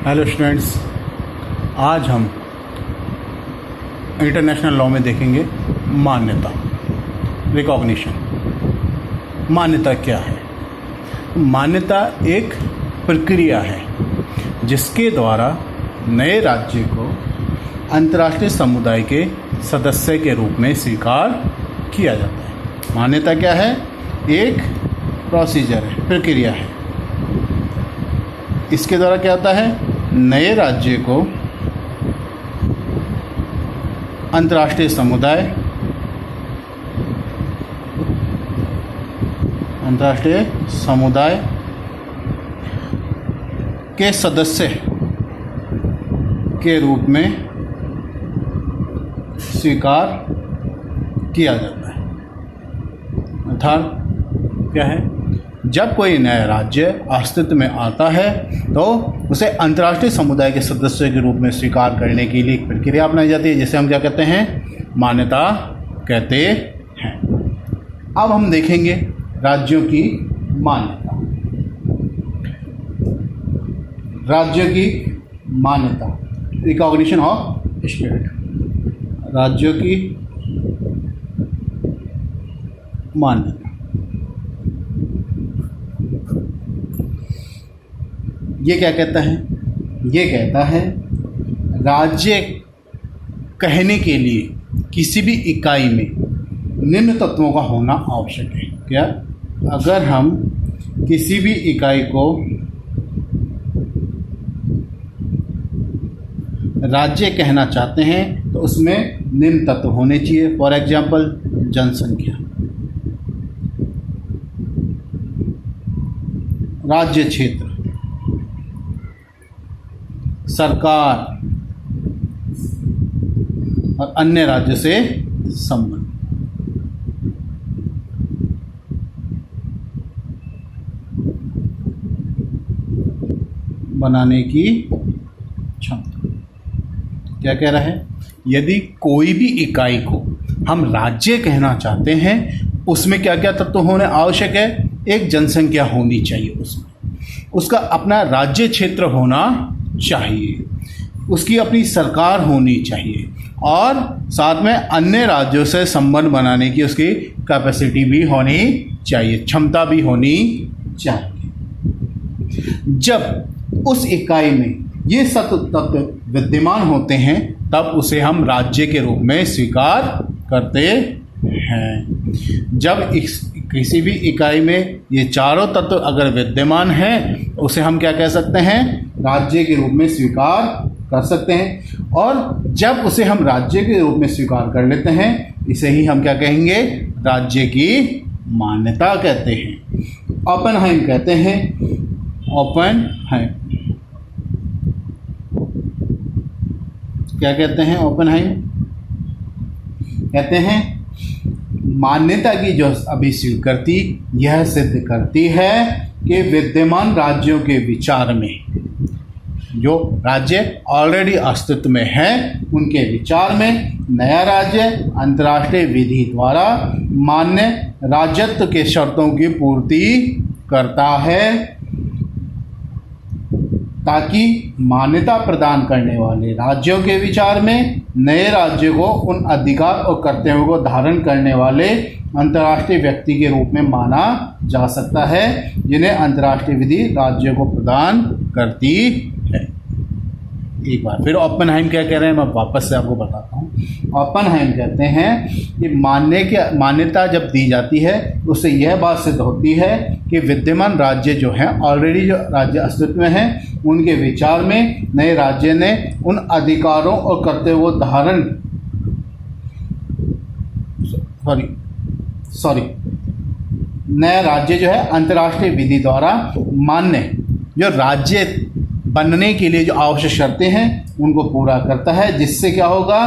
Hello students, आज हम international law में देखेंगे मान्यता, रिकॉग्निशन। मान्यता क्या है? मान्यता एक प्रक्रिया है जिसके द्वारा नए राज्य को अंतर्राष्ट्रीय समुदाय के सदस्य के रूप में स्वीकार किया जाता है। मान्यता क्या है? एक प्रोसीजर है, प्रक्रिया है। इसके द्वारा क्या होता है? नए राज्य को अंतर्राष्ट्रीय समुदाय के सदस्य के रूप में स्वीकार किया जाता है। अर्थात क्या है? जब कोई नया राज्य अस्तित्व में आता है तो उसे अंतर्राष्ट्रीय समुदाय के सदस्य के रूप में स्वीकार करने के लिए एक प्रक्रिया अपनाई जाती है, जिसे हम क्या कहते हैं? मान्यता कहते हैं। अब हम देखेंगे राज्यों की मान्यता। राज्यों की मान्यता, रिकॉग्निशन ऑफ स्टेट। राज्यों की मान्यता ये क्या कहता है? ये कहता है राज्य कहने के लिए किसी भी इकाई में निम्न तत्वों का होना आवश्यक है। क्या? अगर हम किसी भी इकाई को राज्य कहना चाहते हैं तो उसमें निम्न तत्व होने चाहिए। फॉर एग्जाम्पल, जनसंख्या, राज्य क्षेत्र, सरकार और अन्य राज्य से संबंध। बनाने की क्षमता। क्या कह रहा है? यदि कोई भी इकाई को हम राज्य कहना चाहते हैं, उसमें क्या क्या तत्व होने आवश्यक है? एक, जनसंख्या होनी चाहिए, उसका अपना राज्य क्षेत्र होना चाहिए, उसकी अपनी सरकार होनी चाहिए और साथ में अन्य राज्यों से संबंध बनाने की उसकी कैपेसिटी भी होनी चाहिए, क्षमता भी होनी चाहिए। जब उस इकाई में ये सब तत्व विद्यमान होते हैं तब उसे हम राज्य के रूप में स्वीकार करते हैं। जब किसी भी इकाई में ये चारों तत्व अगर विद्यमान हैं, उसे हम क्या कह सकते हैं? राज्य के रूप में स्वीकार कर सकते हैं। और जब उसे हम राज्य के रूप में स्वीकार कर लेते हैं, इसे ही हम क्या कहेंगे? राज्य की मान्यता कहते हैं। ओपेनहाइम कहते हैं, ओपेनहाइम क्या कहते हैं? ओपेनहाइम कहते हैं मान्यता की जो अभिस्वीकृति यह सिद्ध करती है कि विद्यमान राज्यों के विचार में, जो राज्य ऑलरेडी अस्तित्व में है उनके विचार में नया राज्य अंतर्राष्ट्रीय विधि द्वारा मान्य राज्यत्व के शर्तों की पूर्ति करता है, ताकि मान्यता प्रदान करने वाले राज्यों के विचार में नए राज्य को उन अधिकार और कर्तव्यों को धारण करने वाले अंतर्राष्ट्रीय व्यक्ति के रूप में माना जा सकता है, जिन्हें अंतर्राष्ट्रीय विधि राज्यों को प्रदान करती है। एक बार फिर ओपेनहाइम क्या कह रहे हैं, मैं वापस से आपको बताता हूँ। ओपेनहाइम कहते हैं कि मान्यता जब दी जाती है उससे यह बात सिद्ध होती है कि विद्यमान राज्य जो हैं, ऑलरेडी जो राज्य अस्तित्व में हैं, उनके विचार में नए राज्य ने उन अधिकारों और कर्तव्यों को धारण नया राज्य जो है अंतर्राष्ट्रीय विधि द्वारा मान्य जो राज्य बनने के लिए जो आवश्यक शर्तें हैं उनको पूरा करता है, जिससे क्या होगा?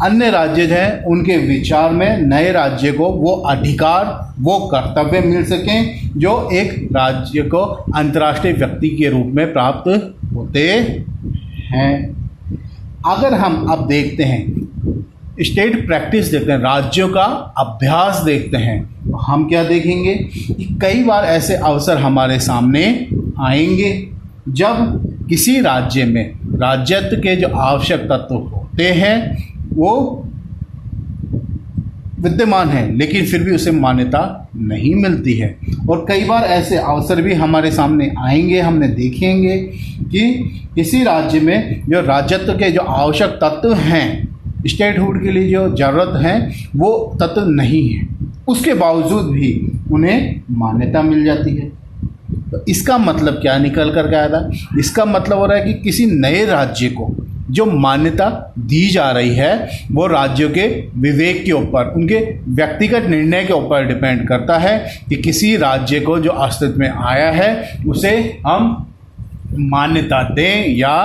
अन्य राज्य जो हैं उनके विचार में नए राज्य को वो अधिकार, वो कर्तव्य मिल सकें जो एक राज्य को अंतर्राष्ट्रीय व्यक्ति के रूप में प्राप्त होते हैं। अगर हम अब देखते हैं स्टेट प्रैक्टिस देखते हैं, राज्यों का अभ्यास देखते हैं, तो हम क्या देखेंगे कि कई बार ऐसे अवसर हमारे सामने आएंगे जब किसी राज्य में राज्यत्व के जो आवश्यक तत्व होते हैं वो विद्यमान है, लेकिन फिर भी उसे मान्यता नहीं मिलती है। और कई बार ऐसे अवसर भी हमारे सामने आएंगे, हमने देखेंगे कि किसी राज्य में जो राज्यत्व के जो आवश्यक तत्व हैं, स्टेटहुड के लिए जो ज़रूरत है वो तत्व नहीं है, उसके बावजूद भी उन्हें मान्यता मिल जाती है। तो इसका मतलब क्या निकल कर के आया था? इसका मतलब हो रहा है कि किसी नए राज्य को जो मान्यता दी जा रही है वो राज्यों के विवेक के ऊपर, उनके व्यक्तिगत निर्णय के ऊपर डिपेंड करता है कि किसी राज्य को जो अस्तित्व में आया है उसे हम मान्यता दें या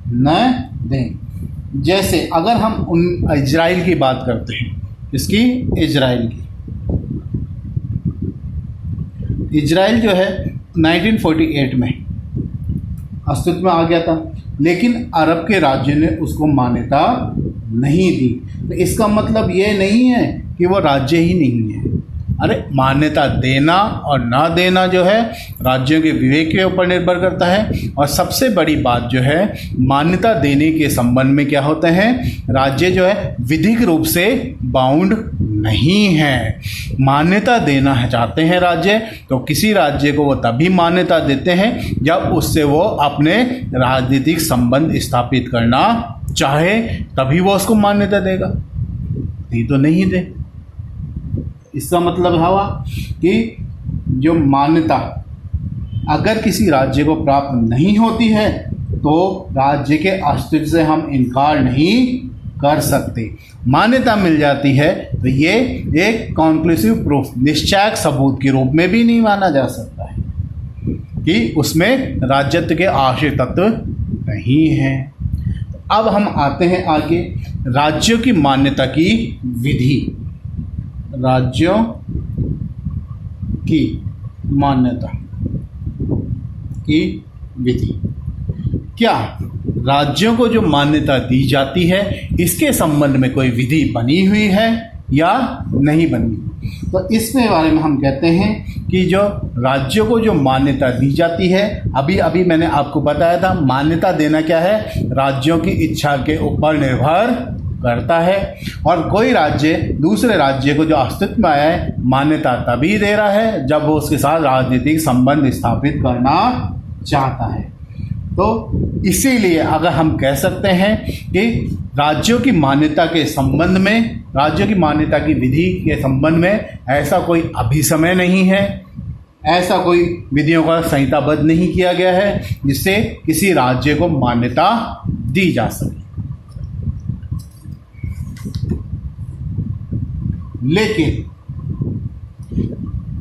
न दें। जैसे अगर हम उन इजराइल की बात करते हैं, इसकी इजराइल की, इजराइल जो है 1948 में अस्तित्व में आ गया था, लेकिन अरब के राज्य ने उसको मान्यता नहीं दी। तो इसका मतलब ये नहीं है कि वो राज्य ही नहीं है। अरे मान्यता देना और ना देना जो है राज्यों के विवेक के ऊपर निर्भर करता है। और सबसे बड़ी बात जो है मान्यता देने के संबंध में क्या होते हैं, राज्य जो है विधिक रूप से बाउंड नहीं है। मान्यता देना चाहते हैं राज्य तो किसी राज्य को वो तभी मान्यता देते हैं जब उससे वो अपने राजनीतिक संबंध स्थापित करना चाहे, तभी वो उसको मान्यता देगा, नहीं तो नहीं दे। इसका मतलब हुआ कि जो मान्यता अगर किसी राज्य को प्राप्त नहीं होती है तो राज्य के अस्तित्व से हम इनकार नहीं कर सकते। मान्यता मिल जाती है तो ये एक कॉन्क्लूसिव प्रूफ, निश्चायक सबूत के रूप में भी नहीं माना जा सकता है कि उसमें राज्यत्व के आवश्यक तत्व नहीं है। अब हम आते हैं आगे, राज्यों की मान्यता की विधि। राज्यों की मान्यता की विधि, क्या राज्यों को जो मान्यता दी जाती है इसके संबंध में कोई विधि बनी हुई है या नहीं बनी? तो इसके बारे में हम कहते हैं कि जो राज्यों को जो मान्यता दी जाती है, अभी अभी मैंने आपको बताया था मान्यता देना क्या है, राज्यों की इच्छा के ऊपर निर्भर करता है। और कोई राज्य दूसरे राज्य को जो अस्तित्व में आया है मान्यता तभी दे रहा है जब वो उसके साथ राजनीतिक संबंध स्थापित करना चाहता है। तो इसीलिए अगर हम कह सकते हैं कि राज्यों की मान्यता के संबंध में, राज्यों की मान्यता की विधि के संबंध में ऐसा कोई अभी समय नहीं है, ऐसा कोई विधियों का संहिताबद्ध नहीं किया गया है जिससे किसी राज्य को मान्यता दी जा सके। लेकिन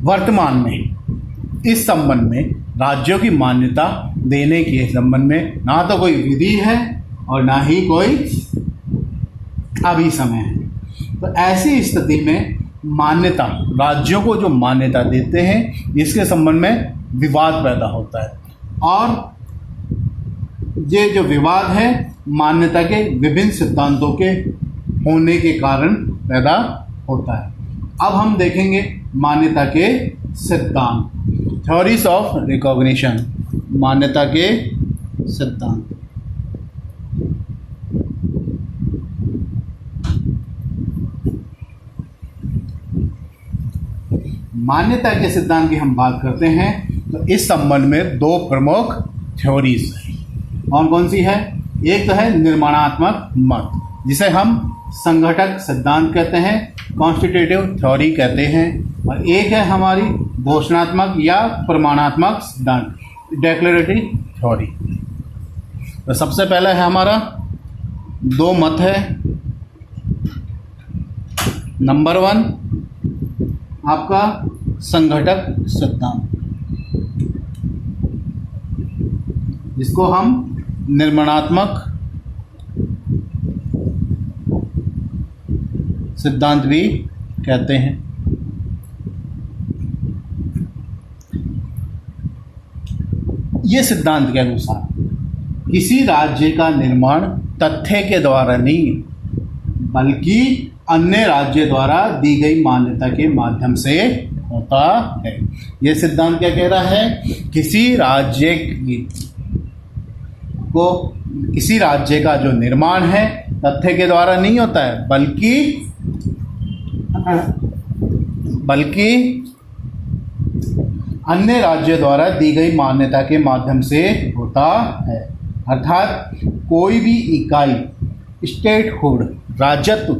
वर्तमान में इस संबंध में राज्यों की मान्यता देने के संबंध में ना तो कोई विधि है और ना ही कोई अभी समय है। तो ऐसी स्थिति में मान्यता, राज्यों को जो मान्यता देते हैं इसके संबंध में विवाद पैदा होता है, और ये जो विवाद है मान्यता के विभिन्न सिद्धांतों के होने के कारण पैदा होता है। अब हम देखेंगे मान्यता के सिद्धांत, थ्योरीज ऑफ रिकॉग्निशन, मान्यता के सिद्धांत। मान्यता के सिद्धांत की हम बात करते हैं तो इस संबंध में दो प्रमुख थ्योरीज हैं। कौन कौन सी है? एक तो है निर्माणात्मक मत, जिसे हम संघटक सिद्धांत कहते हैं, कॉन्स्टिट्यूटिव थ्योरी कहते हैं, और एक है हमारी घोषणात्मक या प्रमाणात्मक सिद्धांत, डेक्लेरेटरी थ्योरी। तो सबसे पहला है हमारा दो मत है। नंबर 1 आपका संघटक सिद्धांत, जिसको हम निर्माणात्मक सिद्धांत भी कहते हैं। ये सिद्धांत के अनुसार किसी राज्य का निर्माण तथ्य के द्वारा नहीं बल्कि अन्य राज्य द्वारा दी गई मान्यता के माध्यम से होता है। यह सिद्धांत क्या कह रहा है? किसी राज्य की को किसी राज्य का जो निर्माण है तथ्य के द्वारा नहीं होता है, बल्कि अन्य राज्यों द्वारा दी गई मान्यता के माध्यम से होता है। अर्थात कोई भी इकाई स्टेटहुड राज्यत्व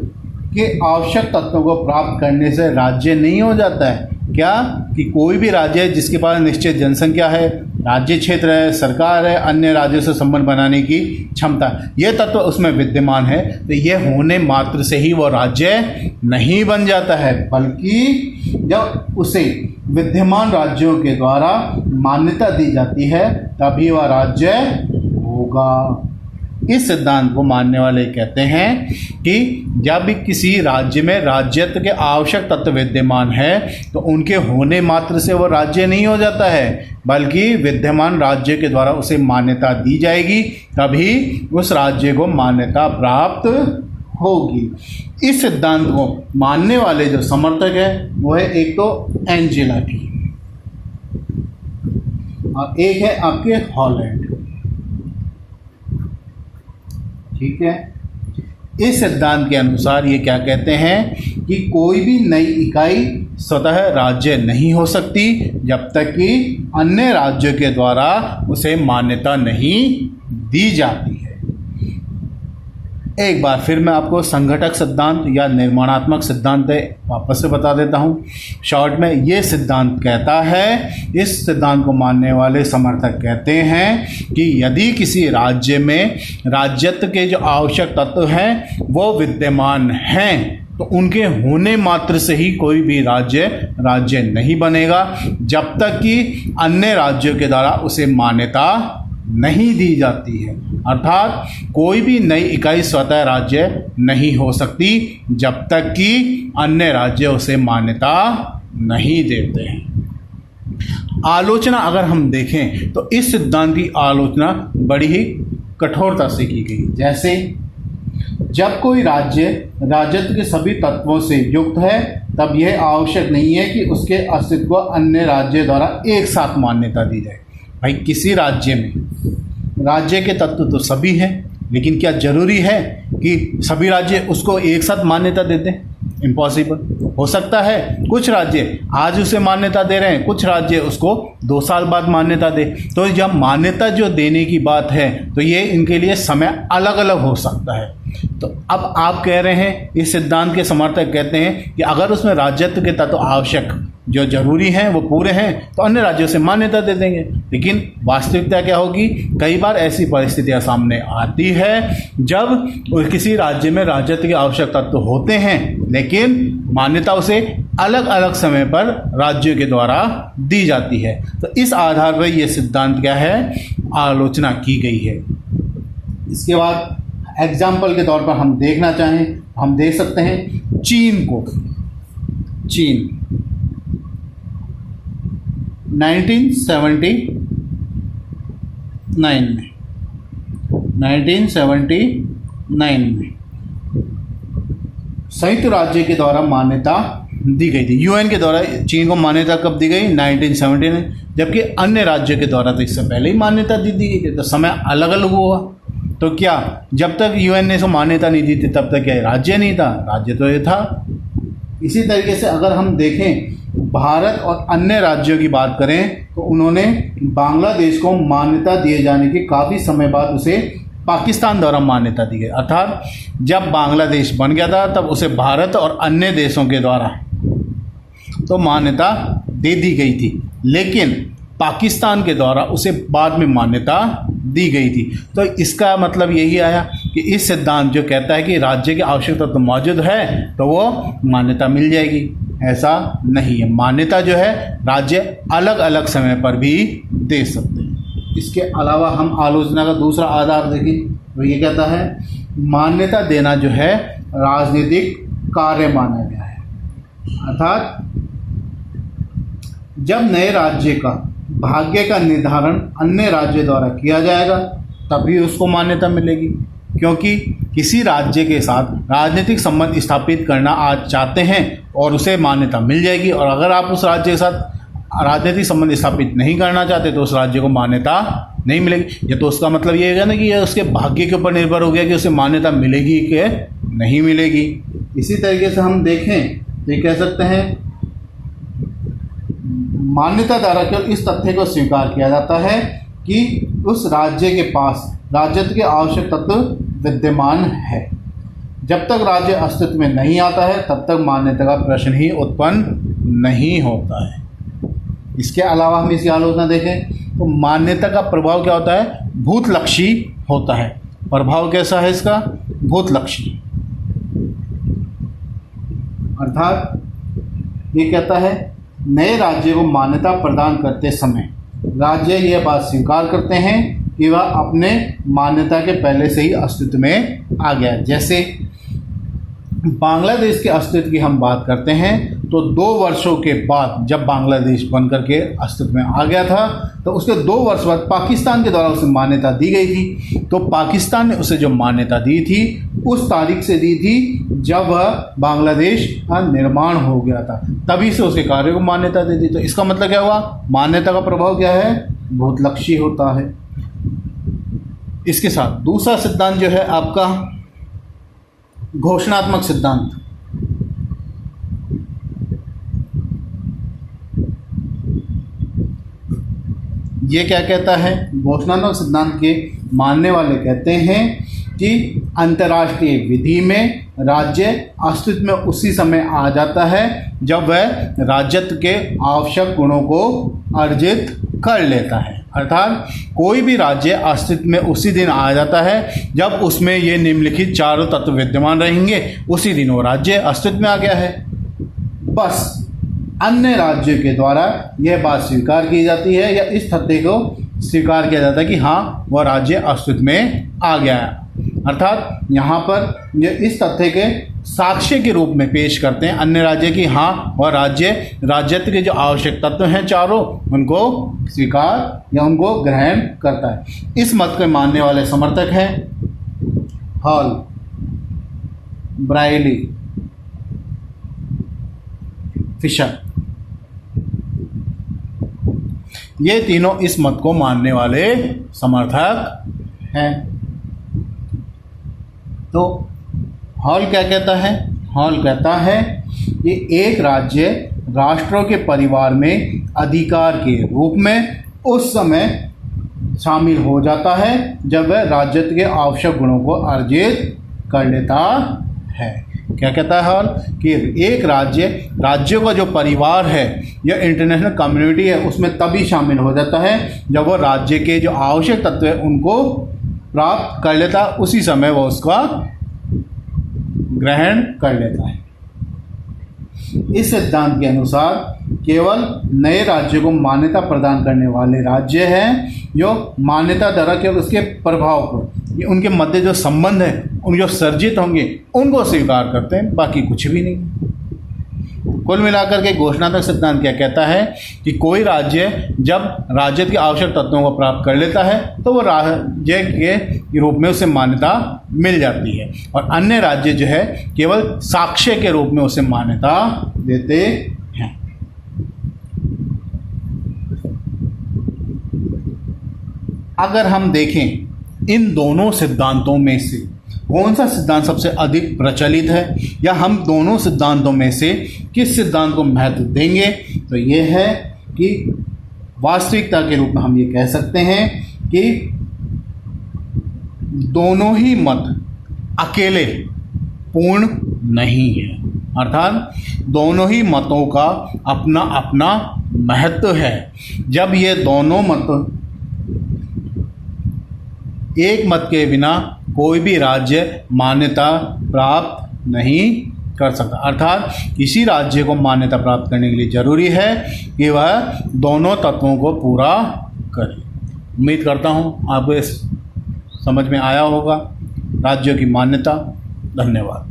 के आवश्यक तत्वों को प्राप्त करने से राज्य नहीं हो जाता है। क्या कि कोई भी राज्य जिसके पास निश्चित जनसंख्या है, राज्य क्षेत्र है, सरकार है, अन्य राज्यों से संबंध बनाने की क्षमता, ये तत्व उसमें विद्यमान है, तो ये होने मात्र से ही वो राज्य नहीं बन जाता है, बल्कि जब उसे विद्यमान राज्यों के द्वारा मान्यता दी जाती है तभी वह राज्य होगा। इस सिद्धांत को मानने वाले कहते हैं कि जब भी किसी राज्य में राज्यत्व के आवश्यक तत्व विद्यमान है तो उनके होने मात्र से वो राज्य नहीं हो जाता है, बल्कि विद्यमान राज्य के द्वारा उसे मान्यता दी जाएगी तभी उस राज्य को मान्यता प्राप्त होगी। इस सिद्धांत को मानने वाले जो समर्थक है वो है एक तो एंजेला की और एक है आपके हॉलैंड। ठीक है, इस सिद्धांत के अनुसार ये क्या कहते हैं कि कोई भी नई इकाई स्वतः राज्य नहीं हो सकती जब तक कि अन्य राज्यों के द्वारा उसे मान्यता नहीं दी जाती है। एक बार फिर मैं आपको संघटक सिद्धांत या निर्माणात्मक सिद्धांत वापस से बता देता हूँ। शॉर्ट में ये सिद्धांत कहता है, इस सिद्धांत को मानने वाले समर्थक कहते हैं कि यदि किसी राज्य में राज्यत्व के जो आवश्यक तत्व हैं वो विद्यमान हैं तो उनके होने मात्र से ही कोई भी राज्य नहीं बनेगा जब तक कि अन्य राज्यों के द्वारा उसे मान्यता नहीं दी जाती है। अर्थात कोई भी नई इकाई स्वतः राज्य नहीं हो सकती जब तक कि अन्य राज्य उसे मान्यता नहीं देते हैं। आलोचना अगर हम देखें तो इस सिद्धांत की आलोचना बड़ी ही कठोरता से की गई। जैसे जब कोई राज्य राजत्व के सभी तत्वों से युक्त है तब यह आवश्यक नहीं है कि उसके अस्तित्व को अन्य राज्य द्वारा एक साथ मान्यता दी जाए। भाई किसी राज्य में राज्य के तत्व तो सभी हैं, लेकिन क्या जरूरी है कि सभी राज्य उसको एक साथ मान्यता देते हैं? इम्पॉसिबल। हो सकता है कुछ राज्य आज उसे मान्यता दे रहे हैं, कुछ राज्य उसको 2 साल बाद मान्यता दे। तो जब मान्यता जो देने की बात है तो ये इनके लिए समय अलग अलग हो सकता है। तो अब आप कह रहे हैं, इस सिद्धांत के समर्थक कहते हैं कि अगर उसमें राज्यत्व के तत्व आवश्यक जो जरूरी हैं वो पूरे हैं तो अन्य राज्यों से मान्यता दे देंगे। लेकिन वास्तविकता क्या होगी? कई बार ऐसी परिस्थितियां सामने आती है जब किसी राज्य में राज्यत्व के आवश्यक तत्व होते हैं लेकिन मान्यता उसे अलग अलग समय पर राज्यों के द्वारा दी जाती है। तो इस आधार पर यह सिद्धांत क्या है, आलोचना की गई है। इसके बाद एग्जाम्पल के तौर पर हम देखना चाहें, हम देख सकते हैं चीन को। चीन 1979 में संयुक्त राज्य के द्वारा मान्यता दी गई थी। यूएन के द्वारा चीन को मान्यता कब दी गई? 1970 में। जबकि अन्य राज्यों के द्वारा तो इससे पहले ही मान्यता दी गई थी। तो समय अलग अलग हुआ। तो क्या जब तक यूएन ने इसको मान्यता नहीं दी थी तब तक क्या राज्य नहीं था? राज्य तो ये था। इसी तरीके से अगर हम देखें भारत और अन्य राज्यों की बात करें तो उन्होंने बांग्लादेश को मान्यता दिए जाने के काफ़ी समय बाद उसे पाकिस्तान द्वारा मान्यता दी गई। अर्थात जब बांग्लादेश बन गया था तब उसे भारत और अन्य देशों के द्वारा तो मान्यता दे दी गई थी, लेकिन पाकिस्तान के द्वारा उसे बाद में मान्यता दी गई थी। तो इसका मतलब यही आया कि इस सिद्धांत जो कहता है कि राज्य की आवश्यकता तो मौजूद है तो वो मान्यता मिल जाएगी, ऐसा नहीं है। मान्यता जो है राज्य अलग अलग समय पर भी दे सकते हैं। इसके अलावा हम आलोचना का दूसरा आधार देखें तो ये कहता है मान्यता देना जो है राजनीतिक कार्य माना गया है। अर्थात जब नए राज्य का भाग्य का निर्धारण अन्य राज्य द्वारा किया जाएगा तभी उसको मान्यता मिलेगी, क्योंकि किसी राज्य के साथ राजनीतिक संबंध स्थापित करना आज चाहते हैं और उसे मान्यता मिल जाएगी। और अगर आप उस राज्य के साथ राजनीतिक संबंध स्थापित नहीं करना चाहते तो उस राज्य को मान्यता नहीं मिलेगी। या तो उसका मतलब ये है ना कि ये उसके भाग्य के ऊपर निर्भर हो गया कि उसे मान्यता मिलेगी कि नहीं मिलेगी। इसी तरीके से हम देखें तो ये कह सकते हैं मान्यता द्वारा केवल इस तथ्य को स्वीकार किया जाता है कि उस राज्य के पास राजत्व के आवश्यक तत्व विद्यमान है। जब तक राज्य अस्तित्व में नहीं आता है तब तक मान्यता का प्रश्न ही उत्पन्न नहीं होता है। इसके अलावा हम इसकी आलोचना देखें तो मान्यता का प्रभाव क्या होता है, भूतलक्षी होता है। प्रभाव कैसा है इसका, भूतलक्षी, अर्थात ये कहता है नए राज्य को मान्यता प्रदान करते समय राज्य यह बात स्वीकार करते हैं कि वह अपने मान्यता के पहले से ही अस्तित्व में आ गया। जैसे बांग्लादेश के अस्तित्व की हम बात करते हैं तो 2 वर्षों के बाद जब बांग्लादेश बनकर के अस्तित्व में आ गया था तो उसके 2 वर्ष बाद पाकिस्तान के द्वारा उसे मान्यता दी गई थी। तो पाकिस्तान ने उसे जो मान्यता दी थी उस तारीख से दी थी जब वह बांग्लादेश का निर्माण हो गया था, तभी से उसके कार्य को मान्यता दे दी। तो इसका मतलब क्या हुआ, मान्यता का प्रभाव क्या है, भूतलक्षी होता है। इसके साथ दूसरा सिद्धांत जो है आपका घोषणात्मक सिद्धांत। ये क्या कहता है, घोषणात्मक सिद्धांत के मानने वाले कहते हैं कि अंतर्राष्ट्रीय विधि में राज्य अस्तित्व में उसी समय आ जाता है जब वह राज्यत्व के आवश्यक गुणों को अर्जित कर लेता है। अर्थात कोई भी राज्य अस्तित्व में उसी दिन आ जाता है जब उसमें ये निम्नलिखित चारों तत्व विद्यमान रहेंगे, उसी दिन वो राज्य अस्तित्व में आ गया है। बस अन्य राज्यों के द्वारा यह बात स्वीकार की जाती है या इस तथ्य को स्वीकार किया जाता है कि हाँ वह राज्य अस्तित्व में आ गया है। अर्थात यहाँ पर ये इस तथ्य के साक्ष्य के रूप में पेश करते हैं अन्य राज्य की हाँ वह राज्यत्व के जो आवश्यक तत्व हैं चारों उनको स्वीकार या उनको ग्रहण करता है। इस मत के मानने वाले समर्थक हैं हॉल, ब्रायली, फिशर। ये तीनों इस मत को मानने वाले समर्थक हैं। तो हॉल क्या कहता है, हॉल कहता है कि एक राज्य राष्ट्रों के परिवार में अधिकार के रूप में उस समय शामिल हो जाता है जब वह राज्यत्व के आवश्यक गुणों को अर्जित कर लेता है। क्या कहता है हॉल कि एक राज्यों का जो परिवार है या इंटरनेशनल कम्युनिटी है उसमें तभी शामिल हो जाता है जब वह राज्य के जो आवश्यक तत्व है उनको प्राप्त कर लेता, उसी समय वह उसका ग्रहण कर लेता है। इस सिद्धांत के अनुसार केवल नए राज्यों को मान्यता प्रदान करने वाले राज्य हैं जो मान्यता द्वारा केवल उसके प्रभाव को, उनके मध्य जो संबंध है उन जो सर्जित होंगे उनको स्वीकार करते हैं, बाकी कुछ भी नहीं। कुल मिलाकर के घोषणात्मक सिद्धांत क्या कहता है कि कोई राज्य जब राज्यत्व के आवश्यक तत्वों को प्राप्त कर लेता है तो वो राज्य के रूप में उसे मान्यता मिल जाती है और अन्य राज्य जो है केवल साक्ष्य के रूप में उसे मान्यता देते हैं। अगर हम देखें इन दोनों सिद्धांतों में से कौन सा सिद्धांत सबसे अधिक प्रचलित है या हम दोनों सिद्धांतों में से किस सिद्धांत को महत्व देंगे, तो ये है कि वास्तविकता के रूप में हम ये कह सकते हैं कि दोनों ही मत अकेले पूर्ण नहीं है। अर्थात दोनों ही मतों का अपना अपना महत्व है। जब ये दोनों मत एक मत के बिना कोई भी राज्य मान्यता प्राप्त नहीं कर सकता। अर्थात किसी राज्य को मान्यता प्राप्त करने के लिए जरूरी है कि वह दोनों तत्वों को पूरा करे। उम्मीद करता हूँ आपको समझ में आया होगा राज्यों की मान्यता। धन्यवाद।